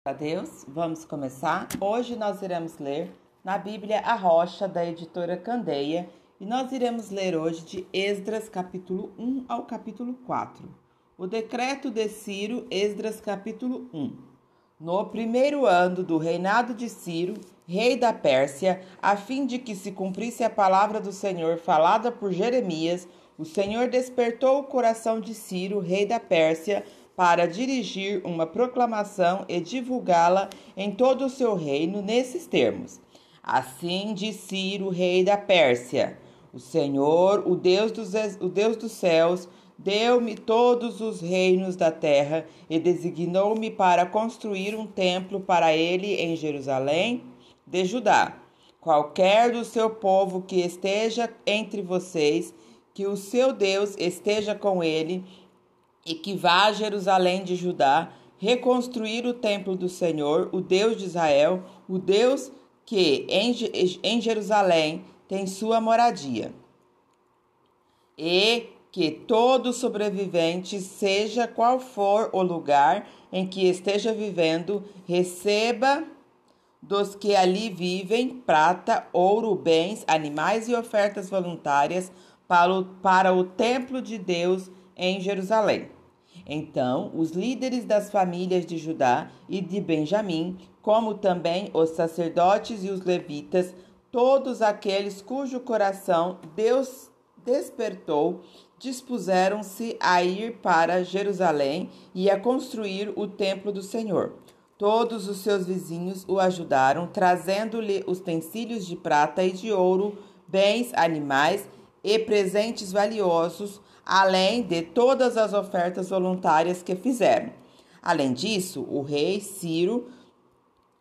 A Deus, vamos começar. Hoje nós iremos ler na Bíblia A Rocha, da editora Candeia, e nós iremos ler hoje de Esdras capítulo 1 ao capítulo 4. O decreto de Ciro, Esdras capítulo 1. No primeiro ano do reinado de Ciro, rei da Pérsia, a fim de que se cumprisse a palavra do Senhor falada por Jeremias, o Senhor despertou o coração de Ciro, rei da Pérsia, para dirigir uma proclamação e divulgá-la em todo o seu reino nesses termos. Assim diz Ciro, rei da Pérsia: o Senhor, o Deus dos céus, deu-me todos os reinos da terra e designou-me para construir um templo para ele em Jerusalém de Judá. Qualquer do seu povo que esteja entre vocês, que o seu Deus esteja com ele, e que vá a Jerusalém de Judá reconstruir o templo do Senhor, o Deus de Israel, o Deus que em Jerusalém tem sua moradia. E que todo sobrevivente, seja qual for o lugar em que esteja vivendo, receba dos que ali vivem prata, ouro, bens, animais e ofertas voluntárias para o templo de Deus em Jerusalém. Então, os líderes das famílias de Judá e de Benjamim, como também os sacerdotes e os levitas, todos aqueles cujo coração Deus despertou, dispuseram-se a ir para Jerusalém e a construir o templo do Senhor. Todos os seus vizinhos o ajudaram, trazendo-lhe utensílios de prata e de ouro, bens, animais e presentes valiosos, além de todas as ofertas voluntárias que fizeram. Além disso, o rei Ciro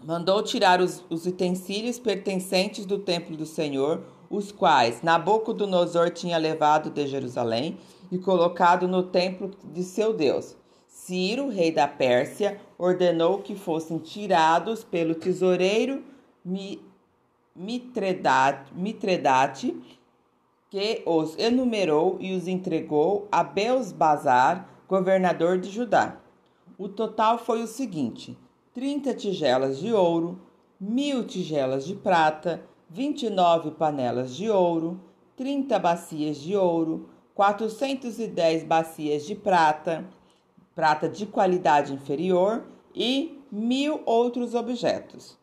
mandou tirar os utensílios pertencentes do templo do Senhor, os quais Nabucodonosor tinha levado de Jerusalém e colocado no templo de seu Deus. Ciro, rei da Pérsia, ordenou que fossem tirados pelo tesoureiro Mitredate, que os enumerou e os entregou a Belzazar, governador de Judá. O total foi o seguinte: 30 tigelas de ouro, 1.000 tigelas de prata, 29 panelas de ouro, 30 bacias de ouro, 410 bacias de prata de qualidade inferior e 1.000 outros objetos.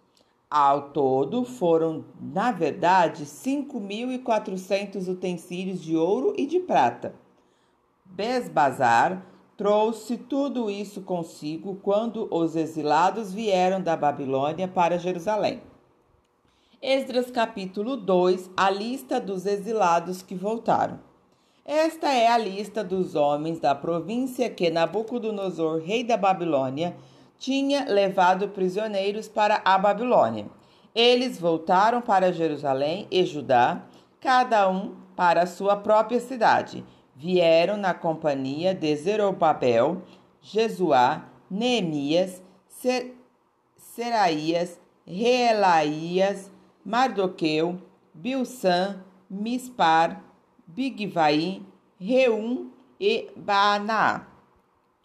Ao todo, foram, na verdade, 5.400 utensílios de ouro e de prata. Besbazar trouxe tudo isso consigo quando os exilados vieram da Babilônia para Jerusalém. Esdras capítulo 2, a lista dos exilados que voltaram. Esta é a lista dos homens da província que Nabucodonosor, rei da Babilônia, tinha levado prisioneiros para a Babilônia. Eles voltaram para Jerusalém e Judá, cada um para a sua própria cidade. Vieram na companhia de Zerobabel, Jesuá, Neemias, Seraías, Reelaías, Mardoqueu, Bilsã, Mispar, Bigvai, Reum e Baaná.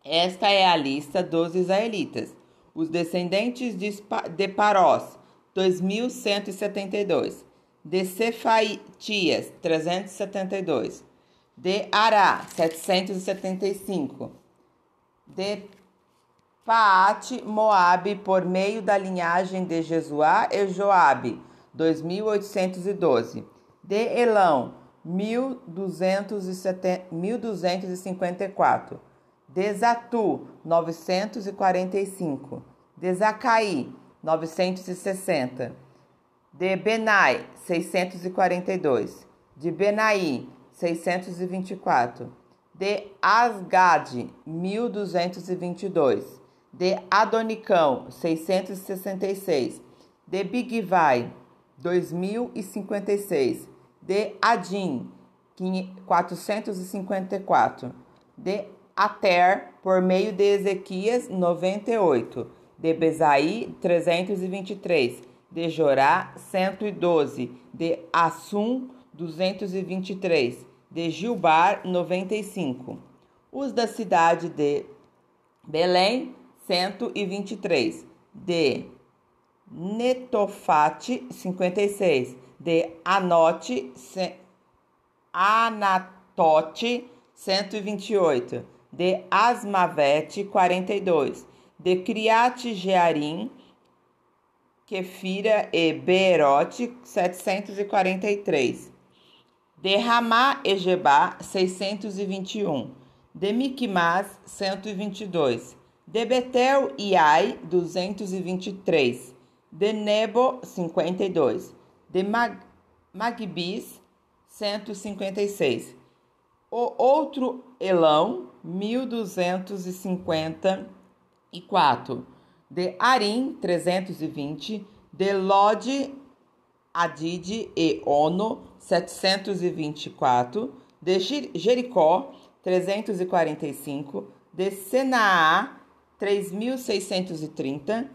Esta é a lista dos israelitas. Os descendentes de Parós, 2.172. De Cefatias, 372. De Ará, 775. De Paate, Moabe, por meio da linhagem de Jesuá e Joabe, 2.812. De Elão, 1.254. De Zatu, 945. De Zacaí, 960. De Benai, 642. De Benaí, 624. De Asgade, 1.222. De Adonicão, 666. De Bigvai, 2.056. De Adim, 454. De Ater, por meio de Ezequias, 98. De Bezaí, 323. De Jorá, 112. De Assum, 223. De Gilbar, 95. Os da cidade de Belém, 123. de Netofate, 56, de Anatote, 128, de Asmavete, 42, de Criate Jearim, Quefira e Beerote, 743, de Ramá e Gebá, 621, de Miquimás, 122, de Betel e Ai, 223, de Nebo, 52, de Magbis, 156. O outro Elão, 1254, de Arim, 320, de Lode, Adide e Ono, 724, de Jericó, 345, de Senaá, 3.630,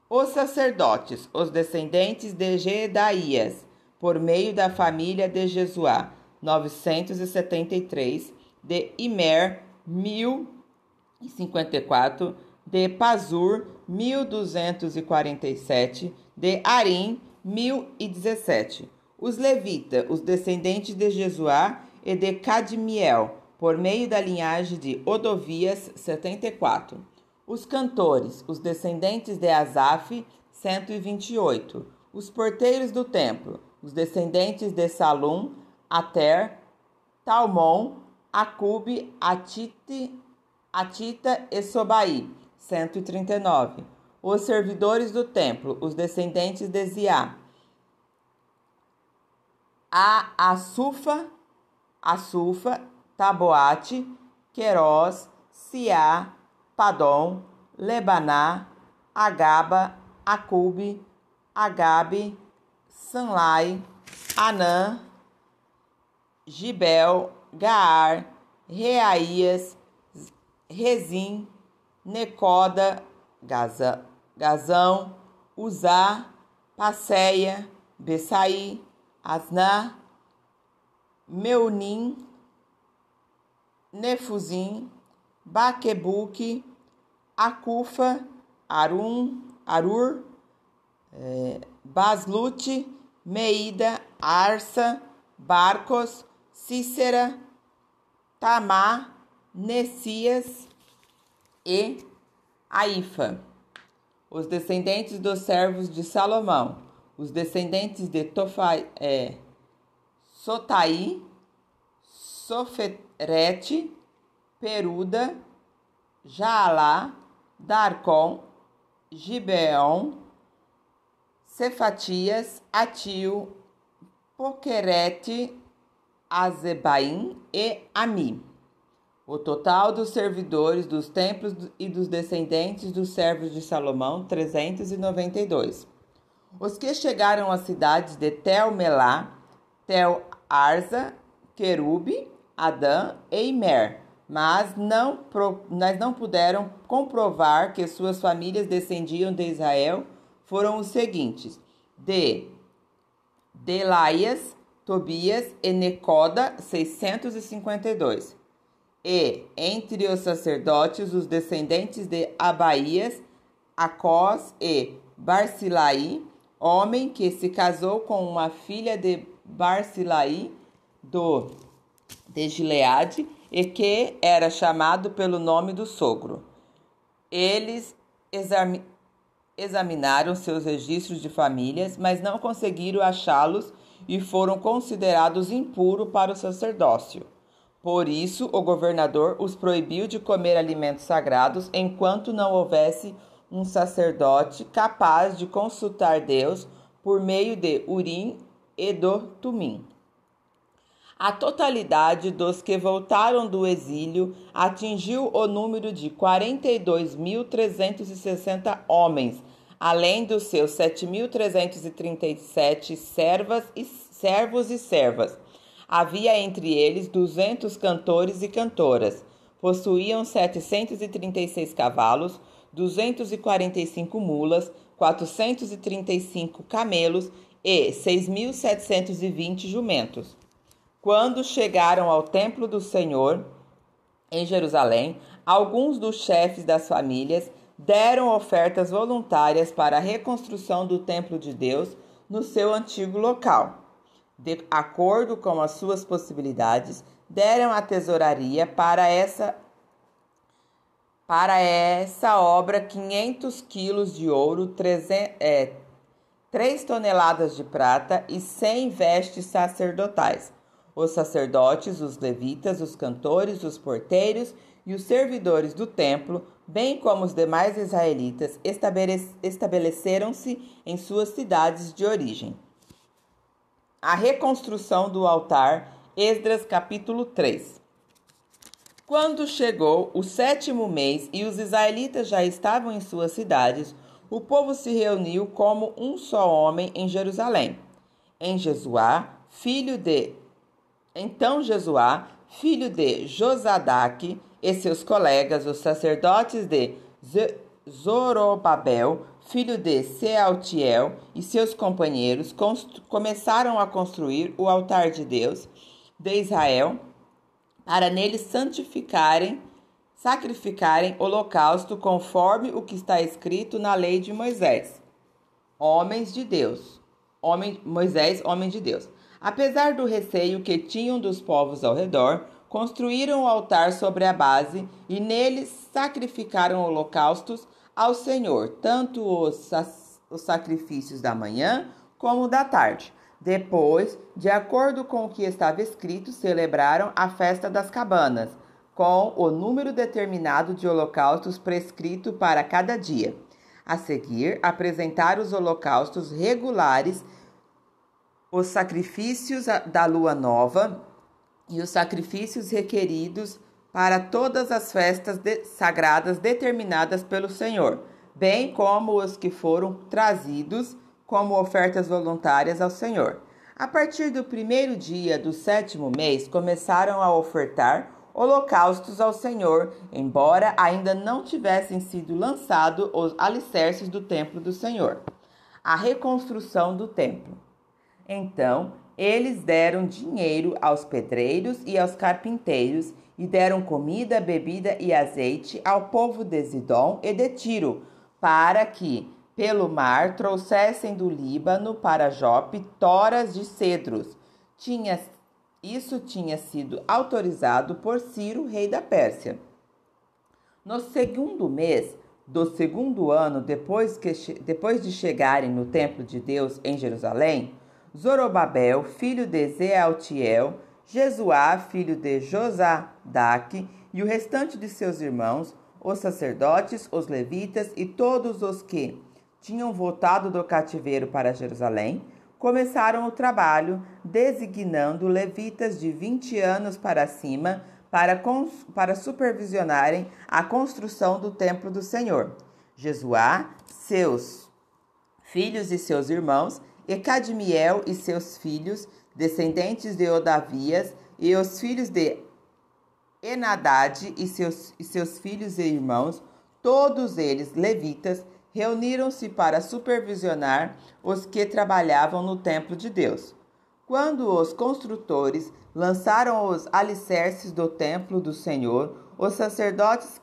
os sacerdotes, os descendentes de Jedaías, por meio da família de Jesuá, 973, de Imer, 1054, de Pazur, 1247, de Arim, 1017. Os levitas, os descendentes de Jesuá e de Cadmiel, por meio da linhagem de Odovias, 74. Os cantores, os descendentes de Asaf, 128. Os porteiros do templo, os descendentes de Salum, Ater, Talmon, Acube, Atita e Sobai, 139. Os servidores do templo, os descendentes de Ziá, Assufa, Taboate, Querós, Siá, Padom, Lebaná, Agaba, Acube, Agabe, Sanlai, Anã, Gibel, Gaar, Reaías, Rezim, Necoda, Gazão, Uzá, Passeia, Bessaí, Asná, Meunim, Nefuzim, Baquebuque, Acufa, Arur, Baslute, Meida, Arsa, Barcos, Cícera, Tamá, Nessias e Aifa. Os descendentes dos servos de Salomão, os descendentes de Sotai, Soferete, Peruda, Jaalá, Darcon, Gibeon, Cefatias, Atil, Poquerete, Azebaim e Ami. O total dos servidores dos templos e dos descendentes dos servos de Salomão, 392. Os que chegaram às cidades de Tel-Melá, Tel-Arza, Querube, Adã e Imer, mas não puderam comprovar que suas famílias descendiam de Israel, foram os seguintes: de Delaias, Tobias e Necoda, 652. E, entre os sacerdotes, os descendentes de Abaías, Acós e Barzilai, homem que se casou com uma filha de Barzilai de Gileade e que era chamado pelo nome do sogro. Eles examinaram seus registros de famílias, mas não conseguiram achá-los e foram considerados impuros para o sacerdócio. Por isso, o governador os proibiu de comer alimentos sagrados enquanto não houvesse um sacerdote capaz de consultar Deus por meio de Urim e do Tumim. A totalidade dos que voltaram do exílio atingiu o número de 42.360 homens, além dos seus 7.337 servos e servas. Havia entre eles 200 cantores e cantoras. Possuíam 736 cavalos, 245 mulas, 435 camelos e 6.720 jumentos. Quando chegaram ao templo do Senhor, em Jerusalém, alguns dos chefes das famílias deram ofertas voluntárias para a reconstrução do templo de Deus no seu antigo local. De acordo com as suas possibilidades, deram à tesouraria para essa obra 500 quilos de ouro, 3 toneladas de prata e 100 vestes sacerdotais. Os sacerdotes, os levitas, os cantores, os porteiros e os servidores do templo, bem como os demais israelitas, estabeleceram-se em suas cidades de origem. A reconstrução do altar, Esdras capítulo 3. Quando chegou o 7º mês e os israelitas já estavam em suas cidades, o povo se reuniu como um só homem em Jerusalém. Então Jesuá, filho de Josadaque, e seus colegas, os sacerdotes de Zorobabel, filho de Sealtiel, e seus companheiros começaram a construir o altar de Deus de Israel, para nele sacrificarem holocausto conforme o que está escrito na lei de Moisés. Moisés, homem de Deus. Apesar do receio que tinham dos povos ao redor, construíram o altar sobre a base e nele sacrificaram holocaustos ao Senhor, tanto os sacrifícios da manhã como da tarde. Depois, de acordo com o que estava escrito, celebraram a festa das cabanas, com o número determinado de holocaustos prescrito para cada dia. A seguir, apresentaram os holocaustos regulares, os sacrifícios da lua nova e os sacrifícios requeridos para todas as festas sagradas determinadas pelo Senhor, bem como os que foram trazidos como ofertas voluntárias ao Senhor. A partir do 1º dia do 7º mês, começaram a ofertar holocaustos ao Senhor, embora ainda não tivessem sido lançados os alicerces do templo do Senhor. A reconstrução do templo. Então, eles deram dinheiro aos pedreiros e aos carpinteiros e deram comida, bebida e azeite ao povo de Zidom e de Tiro, para que, pelo mar, trouxessem do Líbano para Jope toras de cedros. Isso tinha sido autorizado por Ciro, rei da Pérsia. No 2º mês do 2º ano, depois de chegarem no templo de Deus em Jerusalém, Zorobabel, filho de Sealtiel, Jesuá, filho de Josadaque, e o restante de seus irmãos, os sacerdotes, os levitas e todos os que tinham voltado do cativeiro para Jerusalém, começaram o trabalho, designando levitas de 20 anos para cima para supervisionarem a construção do templo do Senhor. Jesuá, seus filhos e seus irmãos, e Cadmiel e seus filhos, descendentes de Odavias, e os filhos de Enadade e seus filhos e irmãos, todos eles levitas, reuniram-se para supervisionar os que trabalhavam no templo de Deus. Quando os construtores lançaram os alicerces do templo do Senhor, os sacerdotes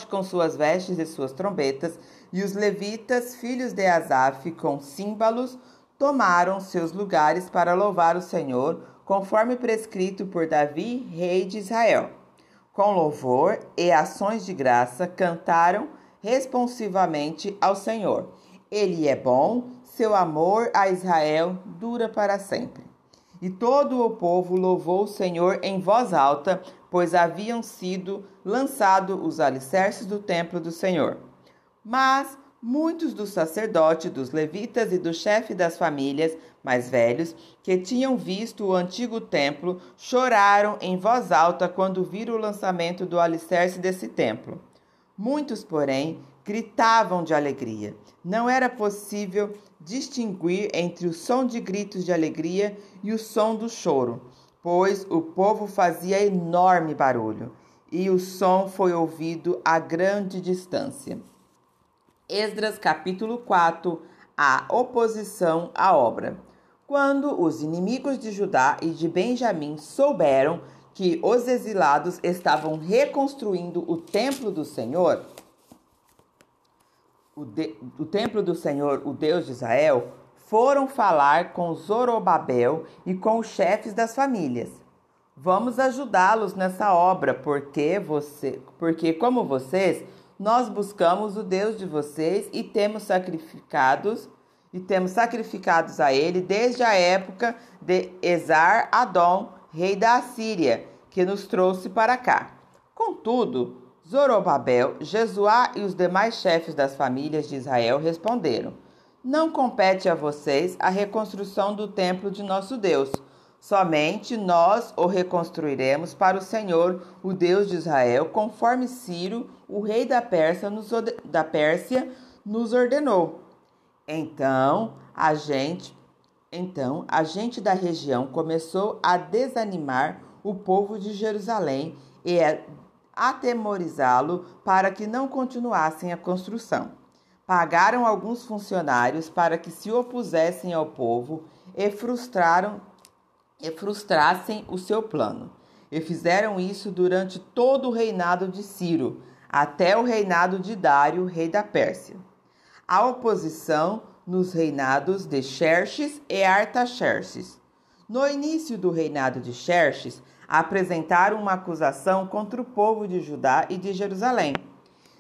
com suas vestes e suas trombetas, e os levitas, filhos de Asaf, com símbolos, tomaram seus lugares para louvar o Senhor, conforme prescrito por Davi, rei de Israel. Com louvor e ações de graça, cantaram responsivamente ao Senhor. Ele é bom, seu amor a Israel dura para sempre. E todo o povo louvou o Senhor em voz alta, pois haviam sido lançados os alicerces do templo do Senhor. Mas muitos dos sacerdotes, dos levitas e do chefe das famílias mais velhos, que tinham visto o antigo templo, choraram em voz alta quando viram o lançamento do alicerce desse templo. Muitos, porém, gritavam de alegria. Não era possível distinguir entre o som de gritos de alegria e o som do choro, pois o povo fazia enorme barulho, e o som foi ouvido a grande distância. Esdras capítulo 4. A oposição à obra. Quando os inimigos de Judá e de Benjamim souberam que os exilados estavam reconstruindo o templo do Senhor, o templo do Senhor, o Deus de Israel, foram falar com Zorobabel e com os chefes das famílias. Vamos ajudá-los nessa obra, porque como vocês, nós buscamos o Deus de vocês e temos sacrificados a ele desde a época de Esar-Adom, rei da Assíria, que nos trouxe para cá. Contudo, Zorobabel, Jesuá e os demais chefes das famílias de Israel responderam: não compete a vocês a reconstrução do templo de nosso Deus. Somente nós o reconstruiremos para o Senhor, o Deus de Israel, conforme Ciro, o rei da Pérsia, nos ordenou. Então, a gente da região começou a desanimar o povo de Jerusalém e a atemorizá-lo para que não continuassem a construção. Pagaram alguns funcionários para que se opusessem ao povo e frustrassem o seu plano. E fizeram isso durante todo o reinado de Ciro, até o reinado de Dário, rei da Pérsia. A oposição nos reinados de Xerxes e Artaxerxes. No início do reinado de Xerxes, apresentaram uma acusação contra o povo de Judá e de Jerusalém.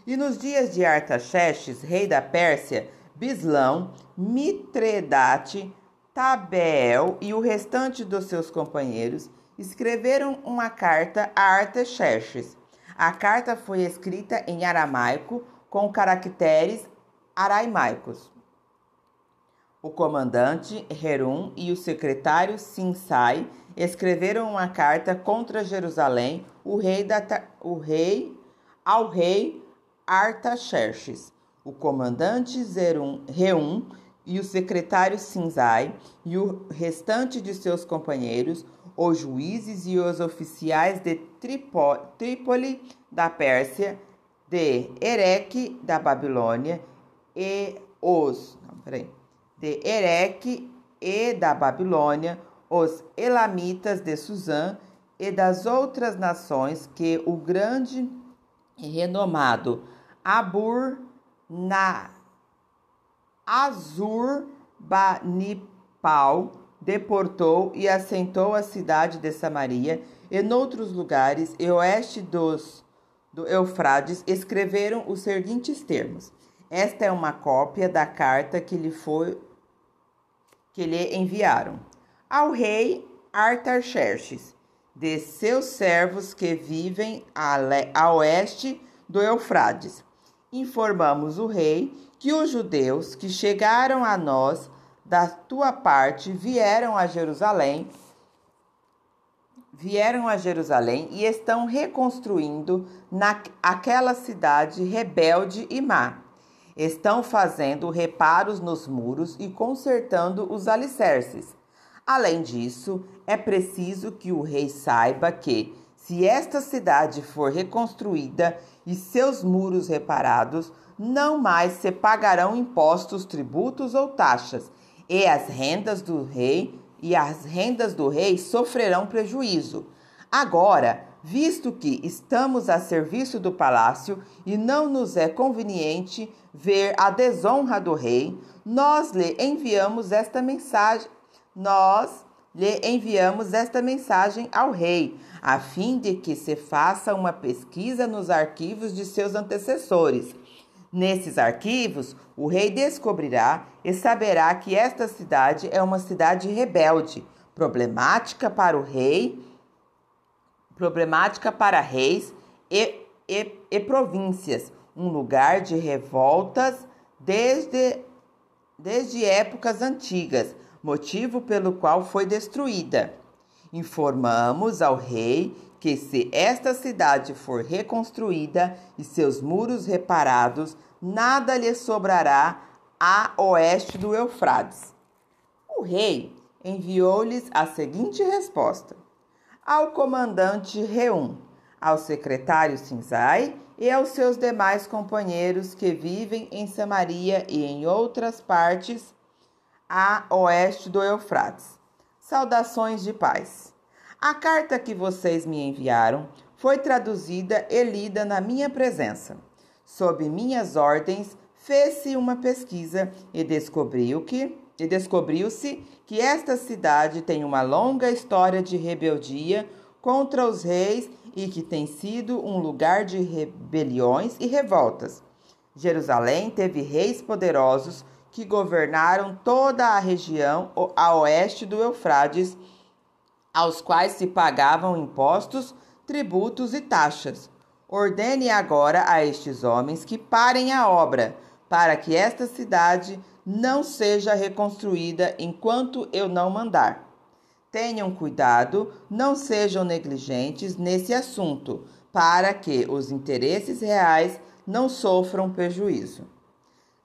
E nos dias de Artaxerxes, rei da Pérsia, Bislão, Mitredate, Tabeel e o restante dos seus companheiros escreveram uma carta a Artaxerxes. A carta foi escrita em aramaico com caracteres aramaicos. O comandante Herum e o secretário Sinsai escreveram uma carta contra Jerusalém ao rei Artaxerxes. O comandante Herum e o secretário Sinsai e o restante de seus companheiros, os juízes e os oficiais de Trípoli da Pérsia, de Ereque da Babilônia os elamitas de Susã e das outras nações que o grande e renomado Azurbanipal deportou e assentou a cidade de Samaria e noutros lugares e oeste do Eufrates, escreveram os seguintes termos. Esta é uma cópia da carta que lhe enviaram. Ao rei Artaxerxes, de seus servos que vivem a oeste do Eufrates, informamos o rei que os judeus que chegaram a nós da tua parte vieram a Jerusalém e estão reconstruindo aquela cidade rebelde e má. Estão fazendo reparos nos muros e consertando os alicerces. Além disso, é preciso que o rei saiba que, se esta cidade for reconstruída e seus muros reparados, não mais se pagarão impostos, tributos ou taxas, e as rendas do rei sofrerão prejuízo. Agora, visto que estamos a serviço do palácio e não nos é conveniente ver a desonra do rei, nós lhe enviamos esta mensagem ao rei, a fim de que se faça uma pesquisa nos arquivos de seus antecessores. Nesses arquivos, o rei descobrirá e saberá que esta cidade é uma cidade rebelde, problemática para reis e províncias, um lugar de revoltas desde épocas antigas, motivo pelo qual foi destruída. Informamos ao rei que, se esta cidade for reconstruída e seus muros reparados, nada lhe sobrará a oeste do Eufrates. O rei enviou-lhes a seguinte resposta: ao comandante Reum, ao secretário Sinsai e aos seus demais companheiros que vivem em Samaria e em outras partes a oeste do Eufrates. Saudações de paz. A carta que vocês me enviaram foi traduzida e lida na minha presença. Sob minhas ordens, Fez-se uma pesquisa e descobriu-se que esta cidade tem uma longa história de rebeldia contra os reis e que tem sido um lugar de rebeliões e revoltas. Jerusalém teve reis poderosos que governaram toda a região a oeste do Eufrates, aos quais se pagavam impostos, tributos e taxas. Ordene agora a estes homens que parem a obra, para que esta cidade não seja reconstruída enquanto eu não mandar. Tenham cuidado, não sejam negligentes nesse assunto, para que os interesses reais não sofram prejuízo.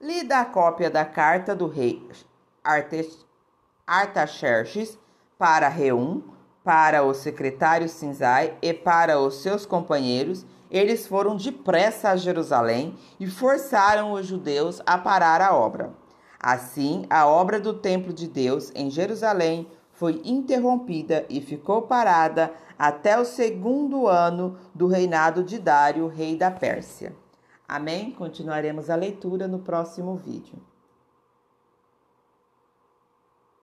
Lida a cópia da carta do rei Artaxerxes para Reum, para o secretário Sinzai e para os seus companheiros, eles foram depressa a Jerusalém e forçaram os judeus a parar a obra. Assim, a obra do templo de Deus em Jerusalém foi interrompida e ficou parada até o 2º ano do reinado de Dário, rei da Pérsia. Amém? Continuaremos a leitura no próximo vídeo.